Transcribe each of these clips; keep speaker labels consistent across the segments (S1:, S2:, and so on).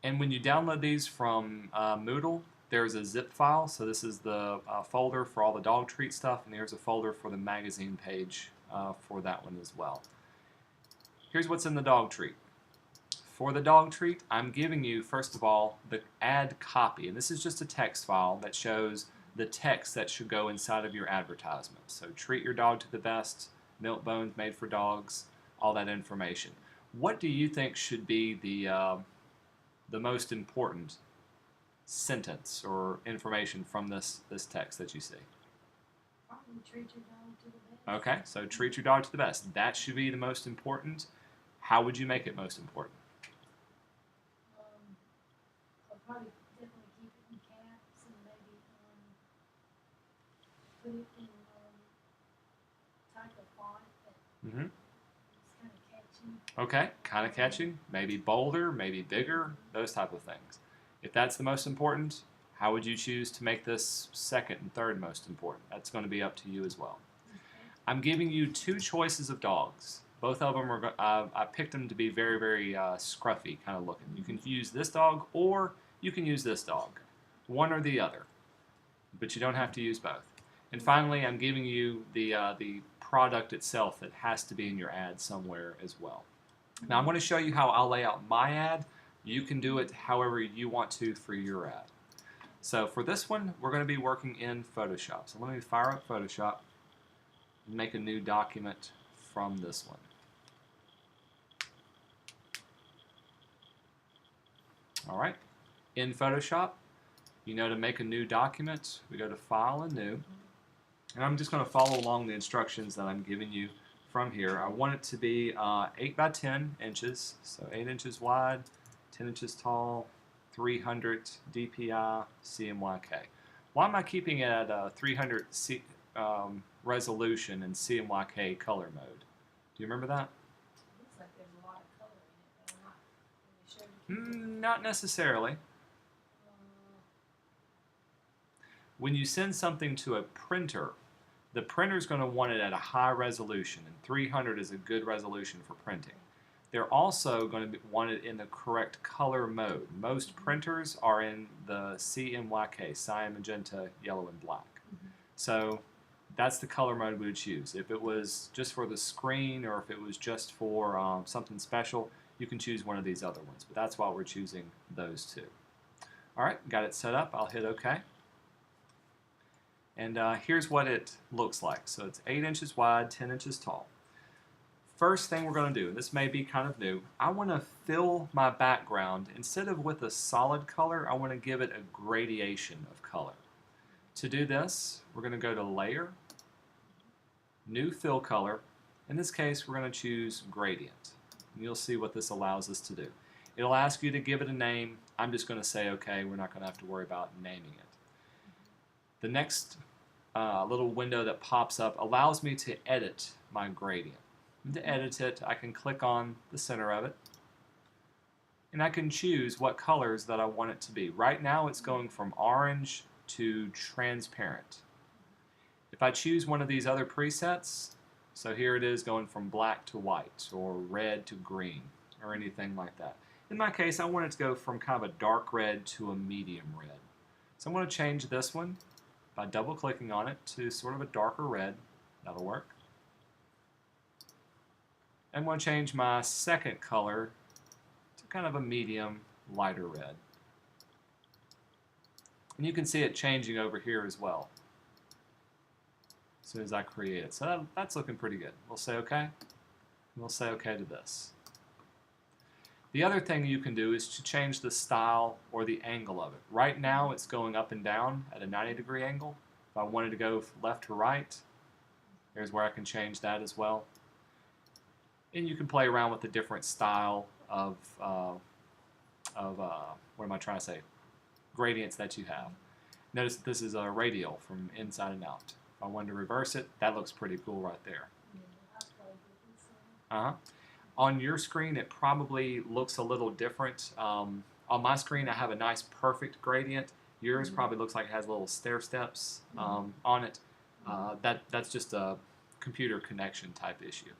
S1: And when you download these from Moodle, there's a zip file. So this is the folder for all the dog treat stuff, and there's a folder for the magazine page for that one as well. Here's what's in the dog treat. For the dog treat, I'm giving you, first of all, the ad copy. And this is just a text file that shows the text that should go inside of your advertisement. So treat your dog to the best, milk bones made for dogs, all that information. What do you think should be the most important sentence or information from this text that you see?
S2: Probably treat your dog to the best.
S1: Okay, so treat your dog to the best. That should be the most important. How would you make it most important?
S2: I'll probably definitely keep it in caps and maybe put it in type of font that
S1: Mm-hmm.
S2: is kind of catchy.
S1: Okay, kind of catchy, maybe bolder, maybe bigger, those type of things. If that's the most important, how would you choose to make this second and third most important? That's going to be up to you as well. I'm giving you two choices of dogs. Both of them are, I picked them to be very, very scruffy kind of looking. You can use this dog or you can use this dog. One or the other. But you don't have to use both. And finally, I'm giving you the product itself that has to be in your ad somewhere as well. Now I'm going to show you how I'll lay out my ad. You can do it however you want to for your ad. So for this one, we're going to be working in Photoshop. So let me fire up Photoshop and make a new document from this one. Alright, in Photoshop, you know to make a new document, we go to File and New. And I'm just going to follow along the instructions that I'm giving you from here. I want it to be 8 by 10 inches, so 8 inches wide, 10 inches tall, 300 DPI, CMYK. Why am I keeping it at 300 resolution and CMYK color mode? Do you remember that?
S2: Looks like there's a lot of color in it, though. Really show you.
S1: Not necessarily. When you send something to a printer, the printer's going to want it at a high resolution, and 300 is a good resolution for printing. They're also going to want it in the correct color mode. Most printers are in the CMYK, cyan, magenta, yellow, and black. So that's the color mode we would choose. If it was just for the screen or if it was just for something special, you can choose one of these other ones. But that's why we're choosing those two. All right, got it set up. I'll hit OK. And here's what it looks like. So it's 8 inches wide, 10 inches tall. First thing we're going to do, and this may be kind of new, I want to fill my background. Instead of with a solid color, I want to give it a gradation of color. To do this, we're going to go to Layer, New Fill Color. In this case, we're going to choose Gradient. And you'll see what this allows us to do. It'll ask you to give it a name. I'm just going to say OK. We're not going to have to worry about naming it. The next little window that pops up allows me to edit my gradient. And to edit it, I can click on the center of it, and I can choose what colors that I want it to be. Right now it's going from orange to transparent. If I choose one of these other presets, so here it is going from black to white or red to green or anything like that. In my case, I want it to go from kind of a dark red to a medium red. So I'm going to change this one by double clicking on it to sort of a darker red. That'll work. I'm going to change my second color to kind of a medium lighter red. And you can see it changing over here as well as soon as I create it. So that's looking pretty good. We'll say OK. And we'll say OK to this. The other thing you can do is to change the style or the angle of it. Right now it's going up and down at a 90-degree angle. If I wanted to go left to right, here's where I can change that as well. And you can play around with the different style of what am I trying to say? Gradients that you have. Notice that this is a radial from inside and out. If I wanted to reverse it, that looks pretty cool right there. On your screen, it probably looks a little different. On my screen, I have a nice perfect gradient. Yours probably looks like it has little stair steps on it. That's just a computer connection type issue.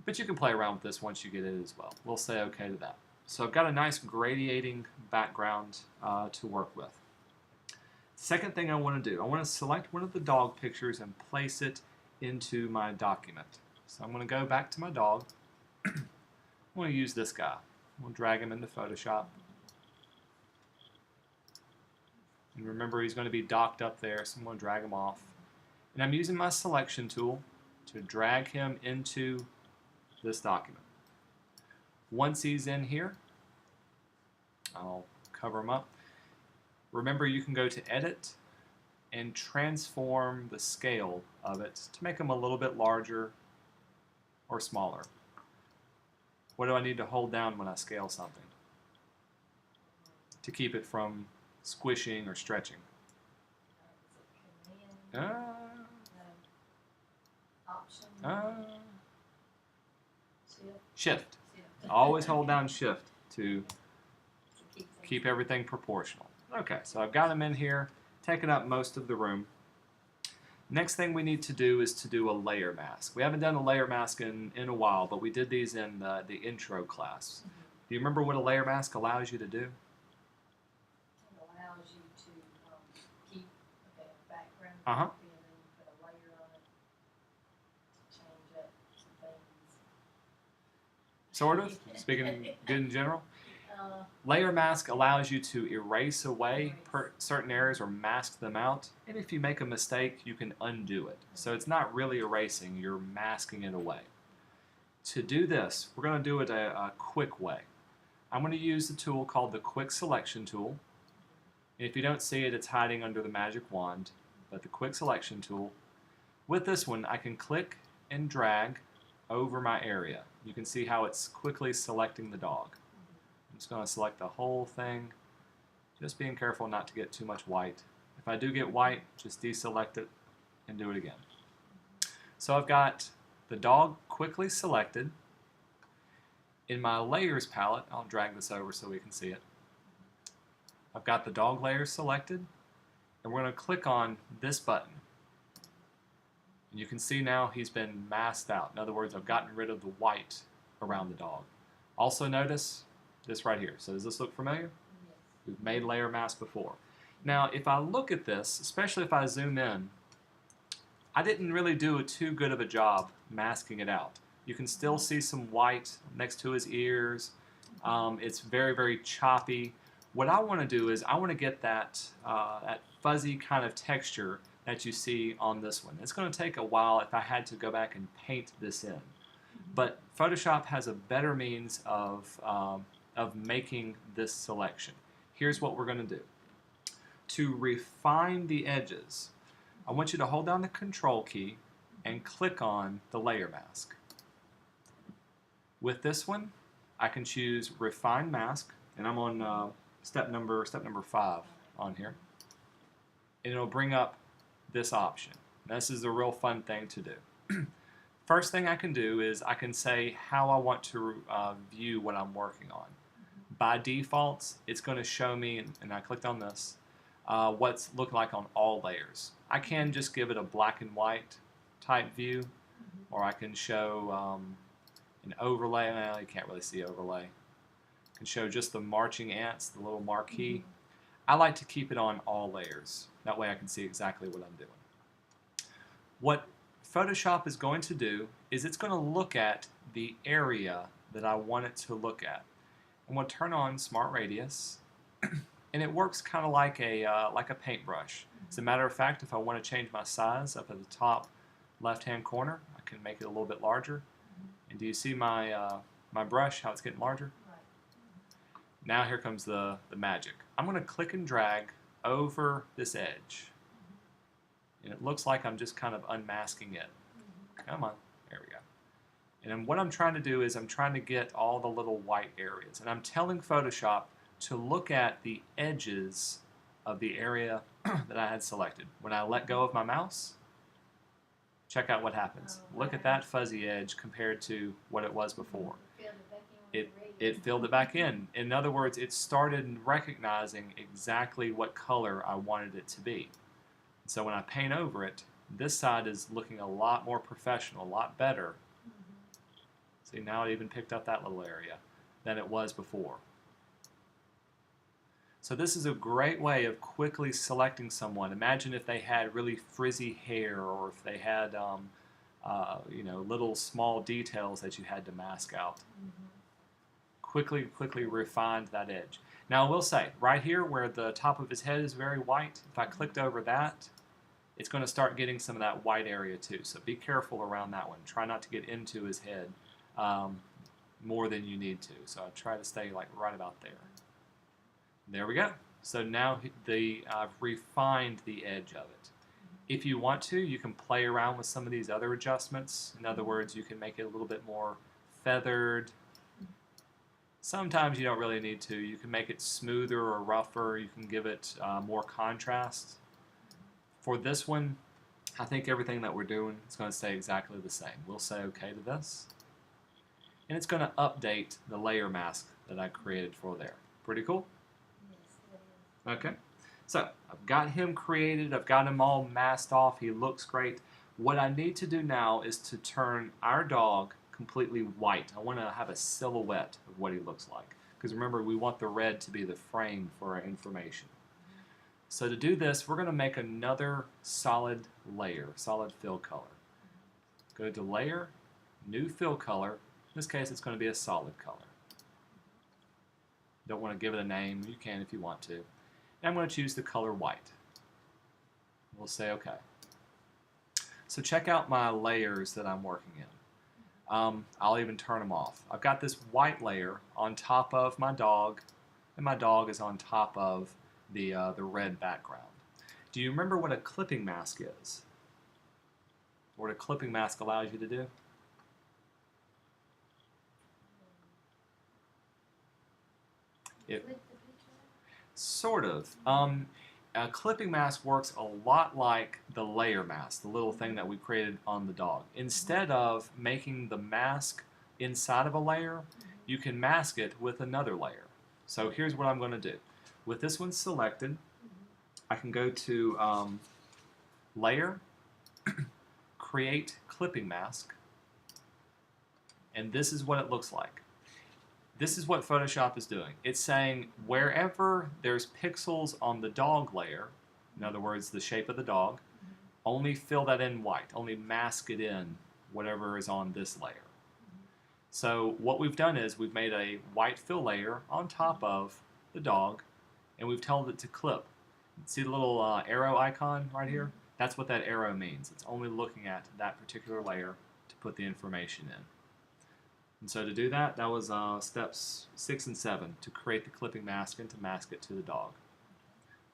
S1: But you can play around with this once you get it as well. We'll say OK to that. So I've got a nice gradiating background to work with. Second thing I want to do, I want to select one of the dog pictures and place it into my document. So I'm going to go back to my dog. I'm going to use this guy. I'm going to drag him into Photoshop. And remember, he's going to be docked up there, so I'm going to drag him off. And I'm using my selection tool to drag him into this document. Once he's in here, I'll cover him up. Remember, you can go to Edit and transform the scale of it to make him a little bit larger or smaller. What do I need to hold down when I scale something to keep it from squishing or stretching? Shift. Always hold down Shift to keep everything proportional. Okay, so I've got them in here, taking up most of the room. Next thing we need to do is to do a layer mask. We haven't done a layer mask in a while, but we did these in the intro class. Do you remember what a layer mask allows you to do?
S2: It allows you to keep a background copy and then put a layer on it to change up some things.
S1: Sort of, speaking good in general. Layer mask allows you to erase away certain areas or mask them out, and if you make a mistake, you can undo it. So it's not really erasing, you're masking it away. To do this, we're going to do it a quick way. I'm going to use the tool called the Quick Selection tool. And if you don't see it, it's hiding under the magic wand, but the Quick Selection tool. With this one, I can click and drag over my area. You can see how it's quickly selecting the dog. I'm just going to select the whole thing, just being careful not to get too much white. If I do get white, just deselect it and do it again. So I've got the dog quickly selected. In my layers palette, I'll drag this over so we can see it. I've got the dog layer selected, and we're going to click on this button. And you can see now he's been masked out. In other words, I've gotten rid of the white around the dog. Also notice this right here. So does this look familiar?
S2: Yes.
S1: We've made layer mask before. Now, if I look at this, especially if I zoom in, I didn't really do too good of a job masking it out. You can still see some white next to his ears. It's very, very choppy. What I want to do is I want to get that, that fuzzy kind of texture that you see on this one. It's going to take a while if I had to go back and paint this in. But Photoshop has a better means of making this selection. Here's what we're going to do. To refine the edges, I want you to hold down the Control key and click on the layer mask. With this one, I can choose Refine Mask, and I'm on step number 5 on here, and it'll bring up this option. This is the real fun thing to do. First thing I can do is I can say how I want to view what I'm working on. By default, it's going to show me, and I clicked on this, what's looking like on all layers. I can just give it a black and white type view, or I can show an overlay. Well, you can't really see overlay. I can show just the marching ants, the little marquee. I like to keep it on all layers. That way I can see exactly what I'm doing. What Photoshop is going to do is it's going to look at the area that I want it to look at. I'm going to turn on Smart Radius, and it works kind of like a paintbrush. As a matter of fact, if I want to change my size up at the top left-hand corner, I can make it a little bit larger. And do you see my my brush, how it's getting larger?
S2: Right.
S1: Now here comes the magic. I'm going to click and drag over this edge. And it looks like I'm just kind of unmasking it. Come on. There we go. And then what I'm trying to do is I'm trying to get all the little white areas. And I'm telling Photoshop to look at the edges of the area that I had selected. When I let go of my mouse, check out what happens. Look at that fuzzy edge compared to what it was before. It filled it back in. In other words, it started recognizing exactly what color I wanted it to be. So when I paint over it, this side is looking a lot more professional, a lot better. See, now it even picked up that little area. than it was before. So this is a great way of quickly selecting someone. Imagine if they had really frizzy hair, or if they had little small details that you had to mask out. Quickly refined that edge. Now I will say, right here where the top of his head is very white, if I clicked over that, it's going to start getting some of that white area too. So be careful around that one. Try not to get into his head more than you need to. So I try to stay like right about there. There we go. So now I've refined the edge of it. If you want to, you can play around with some of these other adjustments. In other words, you can make it a little bit more feathered. Sometimes you don't really need to. You can make it smoother or rougher. You can give it more contrast. For this one, I think everything that we're doing is going to stay exactly the same. We'll say OK to this. And it's going to update the layer mask that I created for there. Pretty cool? Yes, okay. So I've got him created. I've got him all masked off. He looks great. What I need to do now is to turn our dog completely white. I want to have a silhouette of what he looks like. Because remember, we want the red to be the frame for our information. So to do this, we're going to make another solid layer, solid fill color. Go to Layer, New Fill Color. In this case, it's going to be a solid color. Don't want to give it a name. You can if you want to. And I'm going to choose the color white. We'll say OK. So check out my layers that I'm working in. I'll even turn them off. I've got this white layer on top of my dog, and my dog is on top of the red background. Do you remember what a clipping mask is? What a clipping mask allows you to do? Sort of. A clipping mask works a lot like the layer mask, the little thing that we created on the dog. Instead of making the mask inside of a layer, you can mask it with another layer. So here's what I'm going to do. With this one selected, I can go to Layer, Create Clipping Mask, and this is what it looks like. This is what Photoshop is doing. It's saying wherever there's pixels on the dog layer, in other words, the shape of the dog, only fill that in white, only mask it in whatever is on this layer. So what we've done is we've made a white fill layer on top of the dog, and we've told it to clip. See the little arrow icon right here? That's what that arrow means. It's only looking at that particular layer to put the information in. And so to do that, that was steps 6 and 7, to create the clipping mask and to mask it to the dog.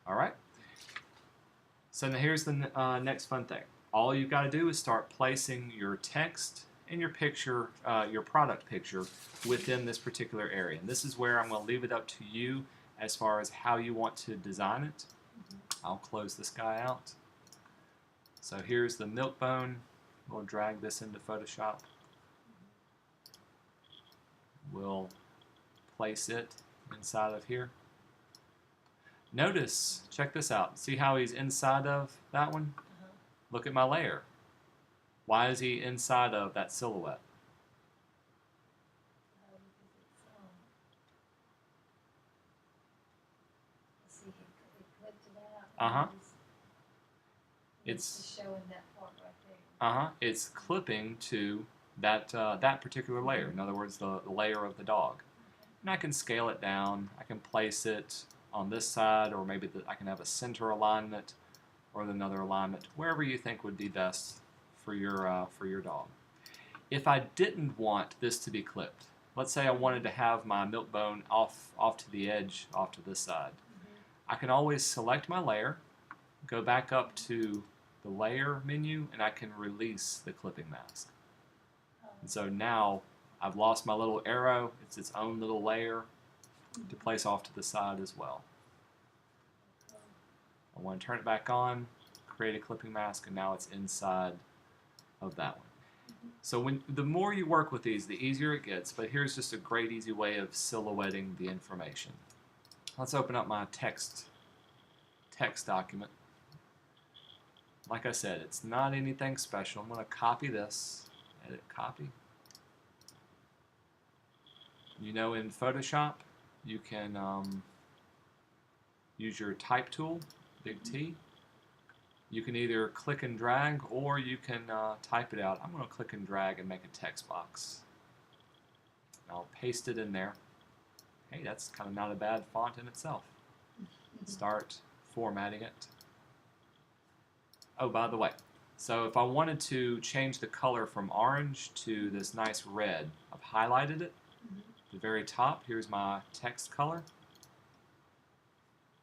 S1: All right? So now here's the next fun thing. All you've got to do is start placing your text and your picture, your product picture, within this particular area. And this is where I'm going to leave it up to you as far as how you want to design it. I'll close this guy out. So here's the milk bone. We'll drag this into Photoshop. We'll place it inside of here. Notice, check this out. See how he's inside of that one? Look at my layer. Why is he inside of that silhouette? It's
S2: showing that part right there.
S1: It's clipping to that that particular layer. In other words, the layer of the dog. And I can scale it down. I can place it on this side, or maybe I can have a center alignment or another alignment, wherever you think would be best for your dog. If I didn't want this to be clipped, let's say I wanted to have my milk bone off to the edge, off to this side, I can always select my layer, go back up to the layer menu, and I can release the clipping mask. And so now I've lost my little arrow. It's its own little layer to place off to the side as well. I want to turn it back on, create a clipping mask, and now it's inside of that one. So the more you work with these, the easier it gets, but here's just a great easy way of silhouetting the information. Let's open up my text document. Like I said, it's not anything special. I'm going to copy this, edit copy. You know, in Photoshop, you can use your type tool, big T. You can either click and drag, or you can type it out. I'm going to click and drag and make a text box. I'll paste it in there. Hey, that's kind of not a bad font in itself. Start formatting it. Oh, by the way, so if I wanted to change the color from orange to this nice red, I've highlighted it. At the very top, here's my text color.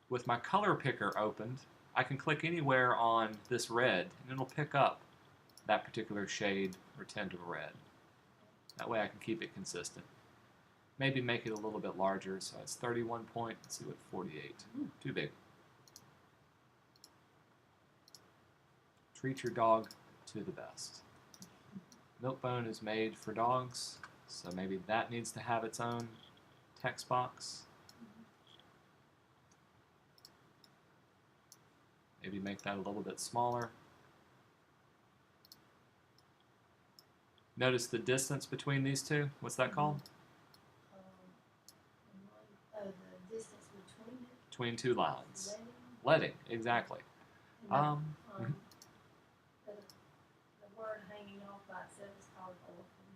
S1: With my color picker opened, I can click anywhere on this red, and it'll pick up that particular shade or tint of red. That way I can keep it consistent. Maybe make it a little bit larger, so it's 31 point, let's see what 48. Ooh, too big. Treat your dog to the best. Milkbone is made for dogs, so maybe that needs to have its own text box. Maybe make that a little bit smaller. Notice the distance between these two. What's that called?
S2: The distance between it.
S1: Between two lines. Leading, exactly.
S2: The word hanging off by itself is called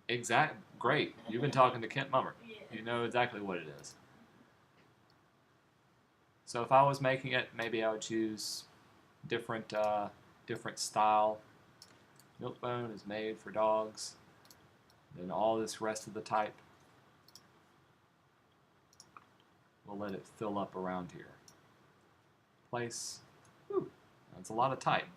S2: orphan.
S1: Great. You've been talking to Kent Mummer.
S2: Yeah.
S1: You know exactly what it is. So if I was making it, maybe I would choose different style. Milkbone is made for dogs. Then all this rest of the type, we'll let it fill up around here. Place. Whew, that's a lot of type.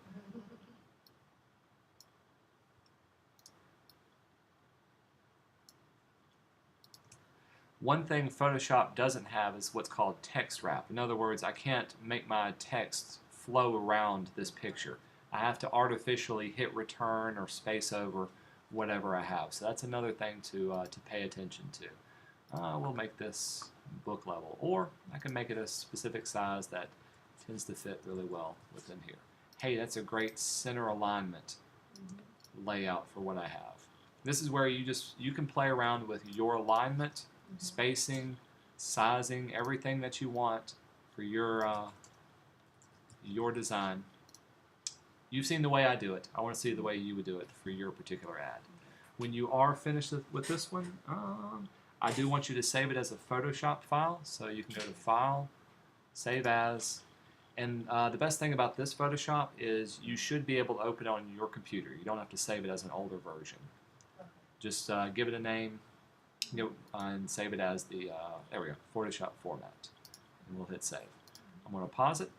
S1: One thing Photoshop doesn't have is what's called text wrap. In other words, I can't make my text flow around this picture. I have to artificially hit return or space over whatever I have. So that's another thing to pay attention to. We'll make this book level, or I can make it a specific size that tends to fit really well within here. Hey, that's a great center alignment layout for what I have. This is where you can play around with your alignment, spacing, sizing, everything that you want for your design. You've seen the way I do it. I want to see the way you would do it for your particular ad. When you are finished with this one, I do want you to save it as a Photoshop file. So you can go to File, Save As. And the best thing about this Photoshop is you should be able to open it on your computer. You don't have to save it as an older version. Just give it a name and save it as the, there we go, Photoshop format. And we'll hit Save. I'm going to pause it.